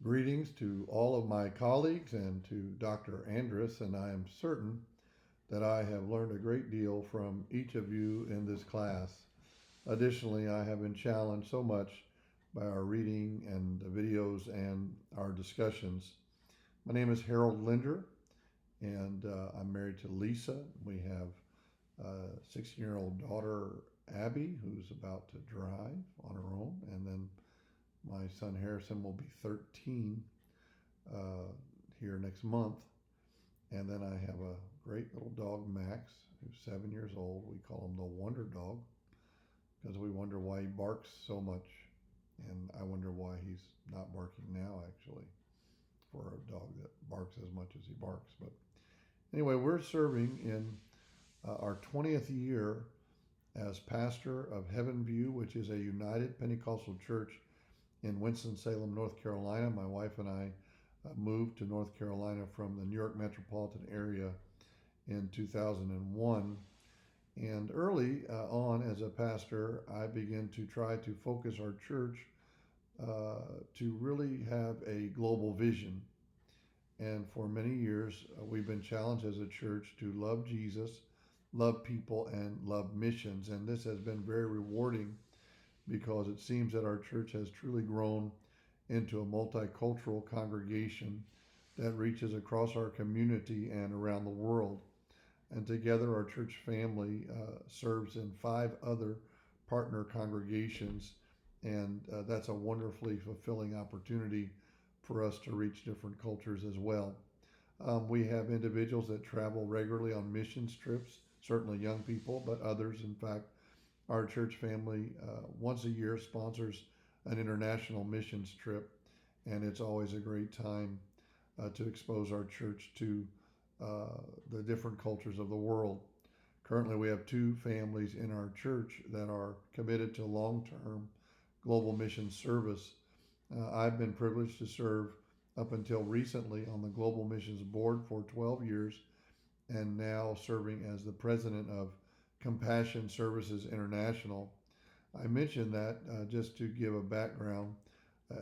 Greetings to all of my colleagues and to Dr. Andrus, and I am certain that I have learned a great deal from each of you in this class. Additionally, I have been challenged so much by our reading and the videos and our discussions. My name is Harold Linder, and I'm married to Lisa. We have a 16-year-old daughter, Abby, who's about to drive on her own, and then my son Harrison will be 13 uh, here next month. And then I have a great little dog, Max, who's 7 years old. We call him the Wonder Dog because we wonder why he barks so much. And I wonder why he's not barking now, actually, for a dog that barks as much as he barks. But anyway, we're serving in our 20th year as pastor of Heaven View, which is a United Pentecostal church in Winston-Salem, North Carolina. My wife and I moved to North Carolina from the New York metropolitan area in 2001. And early on as a pastor, I began to try to focus our church to really have a global vision. And for many years, we've been challenged as a church to love Jesus, love people, and love missions. And this has been very rewarding because it seems that our church has truly grown into a multicultural congregation that reaches across our community and around the world. And together, our church family serves in 5 other partner congregations, and that's a wonderfully fulfilling opportunity for us to reach different cultures as well. We have individuals that travel regularly on missions trips, certainly young people, but others, in fact, our church family once a year sponsors an international missions trip, and it's always a great time to expose our church to the different cultures of the world. Currently, we have 2 families in our church that are committed to long term global mission service. I've been privileged to serve up until recently on the Global Missions Board for 12 years and now serving as the president of Compassion Services International. I mention that just to give a background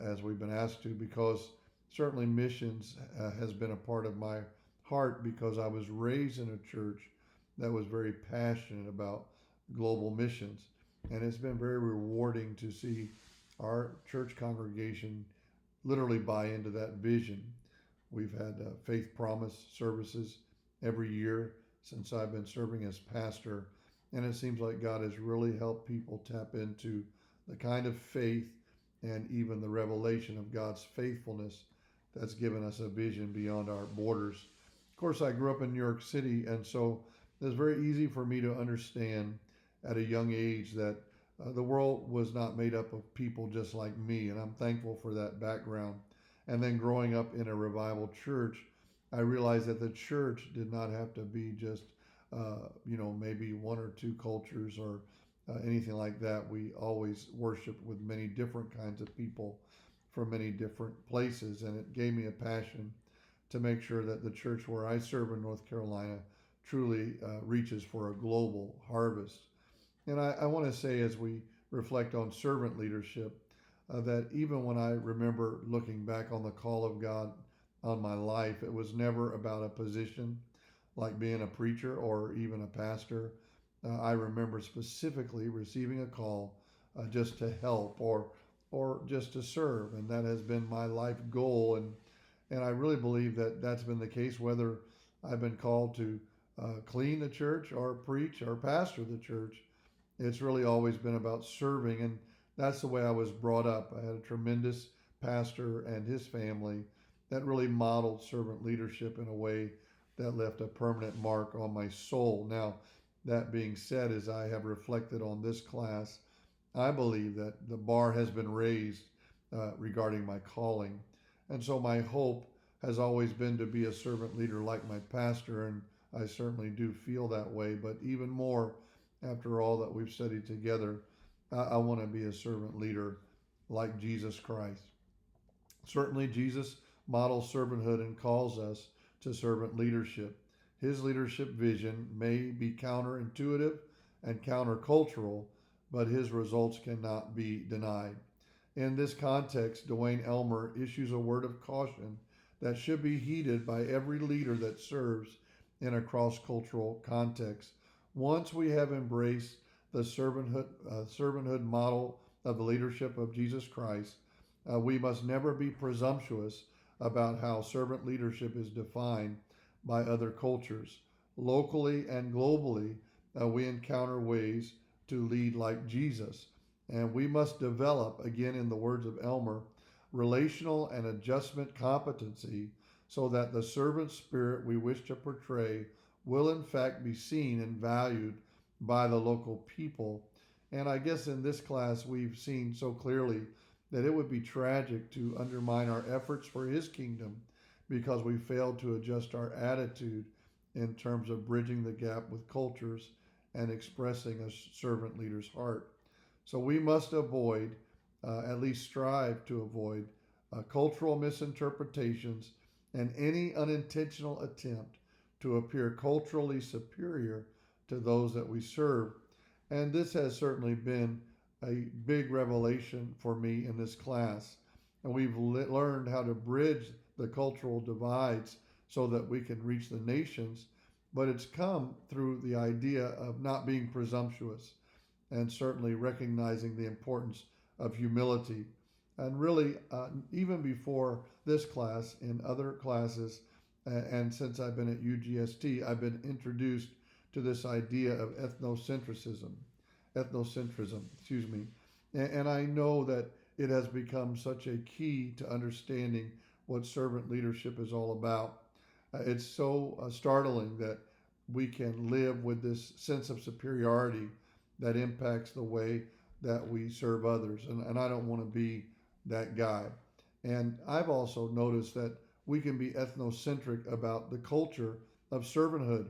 as we've been asked to, because certainly missions has been a part of my heart because I was raised in a church that was very passionate about global missions. And it's been very rewarding to see our church congregation literally buy into that vision. We've had faith promise services every year since I've been serving as pastor. And it seems like God has really helped people tap into the kind of faith and even the revelation of God's faithfulness that's given us a vision beyond our borders. Of course, I grew up in New York City, and so it's very easy for me to understand at a young age that the world was not made up of people just like me, and I'm thankful for that background. And then growing up in a revival church, I realized that the church did not have to be just maybe 1 or 2 cultures or anything like that. We always worshiped with many different kinds of people from many different places, and it gave me a passion to make sure that the church where I serve in North Carolina truly reaches for a global harvest. And I want to say, as we reflect on servant leadership, that even when I remember looking back on the call of God on my life, it was never about a position like being a preacher or even a pastor. I remember specifically receiving a call just to help or just to serve, and that has been my life goal. And I really believe that that's been the case whether I've been called to clean the church or preach or pastor the church. It's really always been about serving, and that's the way I was brought up. I had a tremendous pastor and his family that really modeled servant leadership in a way that left a permanent mark on my soul. Now, that being said, as I have reflected on this class, I believe that the bar has been raised regarding my calling. And so my hope has always been to be a servant leader like my pastor, and I certainly do feel that way. But even more, after all that we've studied together, I want to be a servant leader like Jesus Christ. Certainly, Jesus models servanthood and calls us to servant leadership. His leadership vision may be counterintuitive and countercultural, but his results cannot be denied. In this context, Dwayne Elmer issues a word of caution that should be heeded by every leader that serves in a cross cultural context. Once we have embraced the servanthood model of the leadership of Jesus Christ, we must never be presumptuous about how servant leadership is defined by other cultures. Locally and globally, we encounter ways to lead like Jesus. And we must develop, again, in the words of Elmer, relational and adjustment competency so that the servant spirit we wish to portray will, in fact, be seen and valued by the local people. And I guess in this class, we've seen so clearly that it would be tragic to undermine our efforts for His kingdom because we failed to adjust our attitude in terms of bridging the gap with cultures and expressing a servant leader's heart. So we must avoid, at least strive to avoid, cultural misinterpretations and any unintentional attempt to appear culturally superior to those that we serve. And this has certainly been a big revelation for me in this class. And we've learned how to bridge the cultural divides so that we can reach the nations. But it's come through the idea of not being presumptuous and certainly recognizing the importance of humility. And really, even before this class, in other classes, and since I've been at UGST, I've been introduced to this idea of ethnocentrism, excuse me. And I know that it has become such a key to understanding what servant leadership is all about. It's so startling that we can live with this sense of superiority that impacts the way that we serve others. And I don't want to be that guy. And I've also noticed that we can be ethnocentric about the culture of servanthood.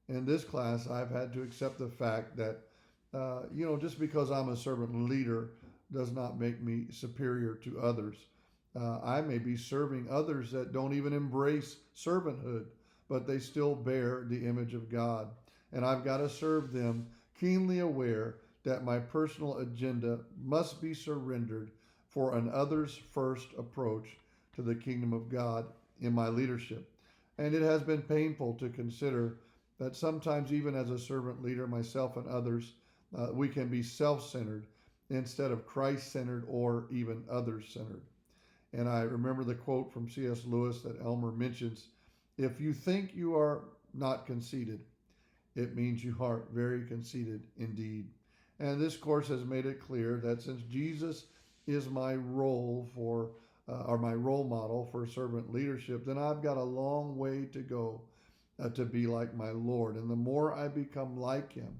In this class, I've had to accept the fact that, just because I'm a servant leader does not make me superior to others. I may be serving others that don't even embrace servanthood, but they still bear the image of God. And I've got to serve them keenly aware that my personal agenda must be surrendered for an others first approach to the kingdom of God in my leadership. And it has been painful to consider that sometimes, even as a servant leader, myself and others, we can be self centered instead of Christ centered or even others centered. And I remember the quote from C.S. Lewis that Elmer mentions: if you think you are not conceited, it means you are very conceited indeed. And this course has made it clear that since Jesus is my role for, or my role model for servant leadership, then I've got a long way to go to be like my Lord. And the more I become like Him,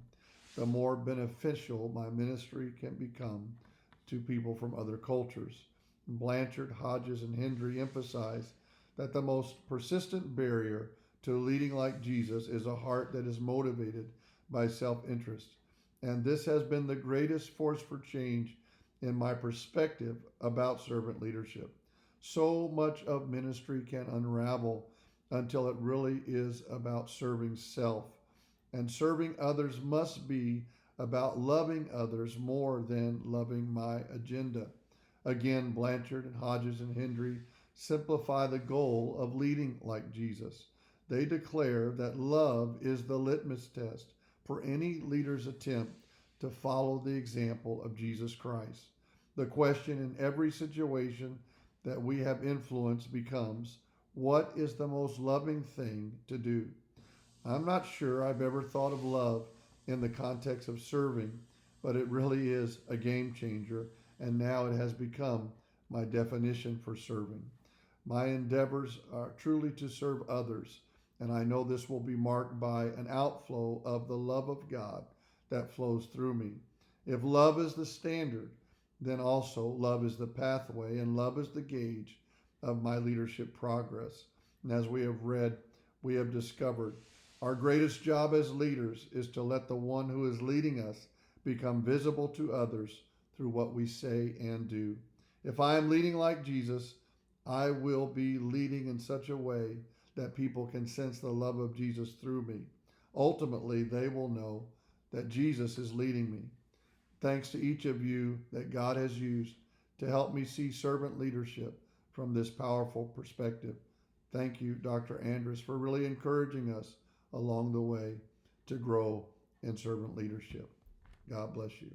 the more beneficial my ministry can become to people from other cultures. Blanchard, Hodges, and Hendry emphasize that the most persistent barrier to leading like Jesus is a heart that is motivated by self-interest. And this has been the greatest force for change in my perspective about servant leadership. So much of ministry can unravel until it really is about serving self. And serving others must be about loving others more than loving my agenda. Again, Blanchard and Hodges and Hendry simplify the goal of leading like Jesus. They declare that love is the litmus test for any leader's attempt to follow the example of Jesus Christ. The question in every situation that we have influence becomes, what is the most loving thing to do? I'm not sure I've ever thought of love in the context of serving, but it really is a game changer, and now it has become my definition for serving. My endeavors are truly to serve others, and I know this will be marked by an outflow of the love of God that flows through me. If love is the standard, then also love is the pathway and love is the gauge of my leadership progress. And as we have read, we have discovered our greatest job as leaders is to let the one who is leading us become visible to others through what we say and do. If I am leading like Jesus, I will be leading in such a way that people can sense the love of Jesus through me. Ultimately, they will know that Jesus is leading me. Thanks to each of you that God has used to help me see servant leadership from this powerful perspective. Thank you, Dr. Andrus, for really encouraging us along the way to grow in servant leadership. God bless you.